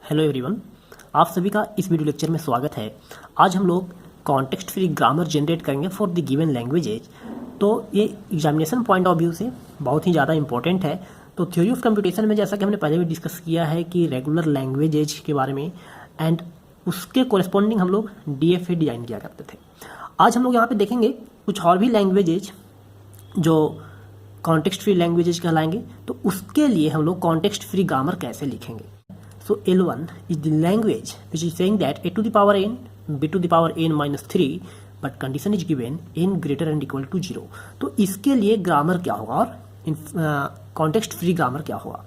Hello everyone, आप सभी का इस वीडियो लेक्चर में स्वागत है। आज हम लोग कॉन्टेक्स्ट फ्री ग्रामर जनरेट करेंगे फॉर द गिवन लैंग्वेजेज। तो ये एग्जामिनेशन पॉइंट ऑफ व्यू से बहुत ही ज़्यादा इंपॉर्टेंट है। तो थ्योरी ऑफ कंप्यूटेशन में जैसा कि हमने पहले भी डिस्कस किया है कि रेगुलर लैंग्वेजेज के बारे में एंड उसके कोरेस्पॉन्डिंग हम लोग DFA डिजाइन किया करते थे। आज हम लोग यहाँ पर देखेंगे कुछ और भी लैंग्वेजेज जो कॉन्टेक्स्ट फ्री लैंग्वेजेज कहलाएंगे। तो उसके लिए हम लोग कॉन्टेक्स्ट फ्री ग्रामर कैसे लिखेंगे। So L1 is the language which is saying that a to the power n, b to the power n minus 3, but condition is given n greater and equal to 0। तो इसके लिए grammar क्या होगा और context free grammar क्या होगा।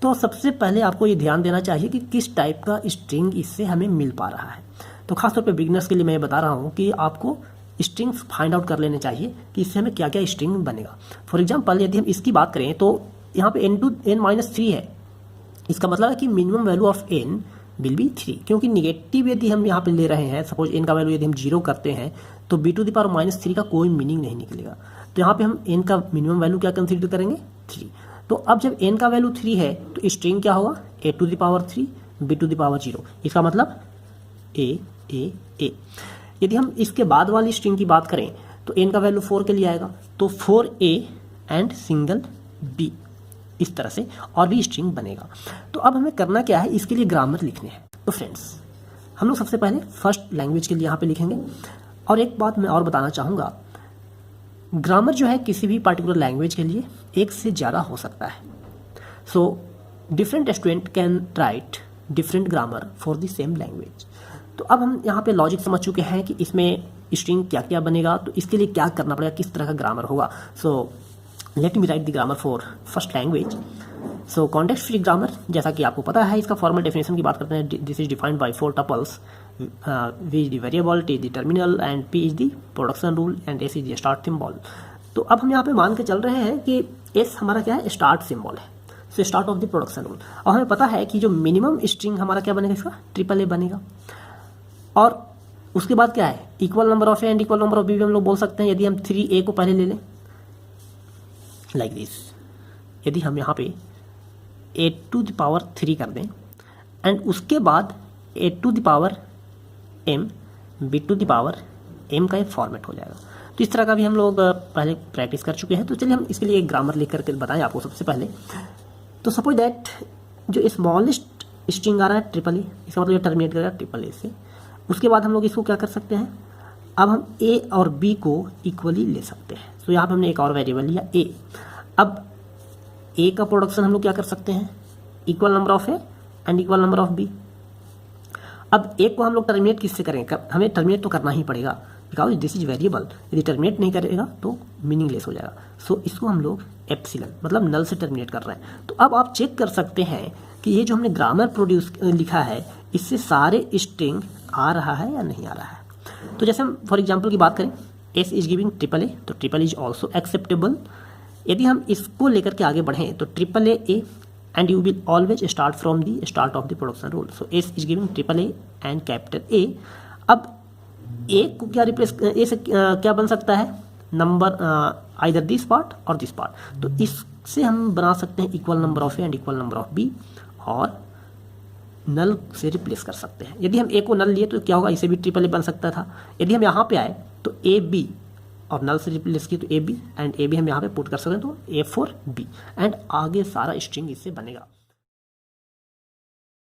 तो सबसे पहले आपको ये ध्यान देना चाहिए कि किस टाइप का स्ट्रिंग इससे हमें मिल पा रहा है। तो खासतौर पे बिगिनर्स के लिए मैं बता रहा हूँ कि आपको स्ट्रिंग्स फाइंड आउट कर लेने चाहिए कि इससे हमें क्या क्या स्ट्रिंग बनेगा। फॉर एग्जाम्पल यदि हम इसकी बात करें तो यहाँ पे n to n minus 3 है। इसका मतलब है कि minimum value of n will be 3, क्योंकि निगेटिव यदि हम यहाँ पे ले रहे हैं, सपोज n का वैल्यू यदि हम 0 करते हैं तो b to the power minus 3 का कोई मीनिंग नहीं निकलेगा। तो यहाँ पे हम n का मिनिमम वैल्यू क्या कंसीडर करेंगे 3। तो अब जब n का वैल्यू 3 है तो स्ट्रिंग क्या होगा a to the power 3 b to the power 0। इसका मतलब a a a। यदि हम इसके बाद वाली स्ट्रिंग की बात करें तो n का वैल्यू 4 के लिए आएगा तो 4a एंड सिंगल b, इस तरह से और भी स्ट्रिंग बनेगा। तो अब हमें करना क्या है, इसके लिए ग्रामर लिखने हैं। तो फ्रेंड्स हम लोग सबसे पहले फर्स्ट लैंग्वेज के लिए यहाँ पे लिखेंगे। और एक बात मैं और बताना चाहूँगा, ग्रामर जो है किसी भी पार्टिकुलर लैंग्वेज के लिए एक से ज़्यादा हो सकता है। So different student can write different grammar for the same language. तो अब हम यहाँ पे लॉजिक समझ चुके हैं कि इसमें स्ट्रिंग क्या क्या बनेगा, तो इसके लिए क्या करना पड़ेगा, किस तरह का ग्रामर होगा। So let me right the grammar for first language. So context free grammar, जैसा कि आपको पता है, इसका फॉर्मल डेफिनेशन की बात करते हैं। This is defined by 4 tuples, v is the variable, t is the terminal and p is the production rule and s is the start symbol. तो अब हम यहाँ पे मान के चल रहे हैं कि s हमारा क्या है, स्टार्ट सिंबल है, so start of the production rule. और हमें पता है कि जो मिनिमम स्ट्रिंग हमारा क्या बनेगा, इसका AAA बनेगा। और उसके बाद क्या है, equal number of a and equal number of b भी हम लोग बोल सकते हैं। यदि हम 3a को पहले ले लें लाइक दिस, यदि हम यहाँ पे a टू द पावर 3 कर दें एंड उसके बाद a to the power m b to the power m का एक फॉर्मेट हो जाएगा। तो इस तरह का भी हम लोग पहले प्रैक्टिस कर चुके हैं। तो चलिए हम इसके लिए एक ग्रामर लिख करके बताएं आपको। सबसे पहले तो सपोज दैट जो स्मॉलेस्ट स्ट्रिंग आ रहा है AAA, इसका मतलब ये टर्मिनेट करेगा AAA से। उसके बाद हम लोग इसको क्या कर सकते हैं, अब हम a और b को इक्वली ले सकते हैं। तो यहाँ पे हमने एक और वेरिएबल लिया a। अब a का प्रोडक्शन हम लोग क्या कर सकते हैं, equal number of a and equal number of b। अब a को हम लोग टर्मिनेट किससे करेंगे, हमें टर्मिनेट तो करना ही पड़ेगा बिकॉज दिस इज वेरिएबल। यदि टर्मिनेट नहीं करेगा तो मीनिंगलेस हो जाएगा। सो इसको हम लोग एप्सिलॉन मतलब नल से टर्मिनेट कर रहे हैं। तो अब आप चेक कर सकते हैं कि ये जो हमने ग्रामर प्रोड्यूस लिखा है इससे सारे स्ट्रिंग आ रहा है या नहीं आ रहा है। तो जैसे हम फॉर एग्जाम्पल की बात करें, s इज गिविंग AAA तो AAA इज ऑल्सो एक्सेप्टेबल। यदि हम इसको लेकर के आगे बढ़ें तो AAA a and you will always start from the start of the production rule. So s is giving AAA and capital A। अब a को क्या रिप्लेस, a से क्या बन सकता है, नंबर आइदर दिस पार्ट और दिस पार्ट। तो इससे हम बना सकते हैं equal number of a and equal number of b और नल से रिप्लेस कर सकते हैं। यदि हम a को नल लिए तो क्या होगा, इसे भी AAA बन सकता था। यदि हम यहाँ पे आए तो AB और नल से रिप्लेस किए तो AB एंड AB हम यहाँ पे पुट कर सकते हैं तो A4B एंड आगे सारा स्ट्रिंग इससे बनेगा।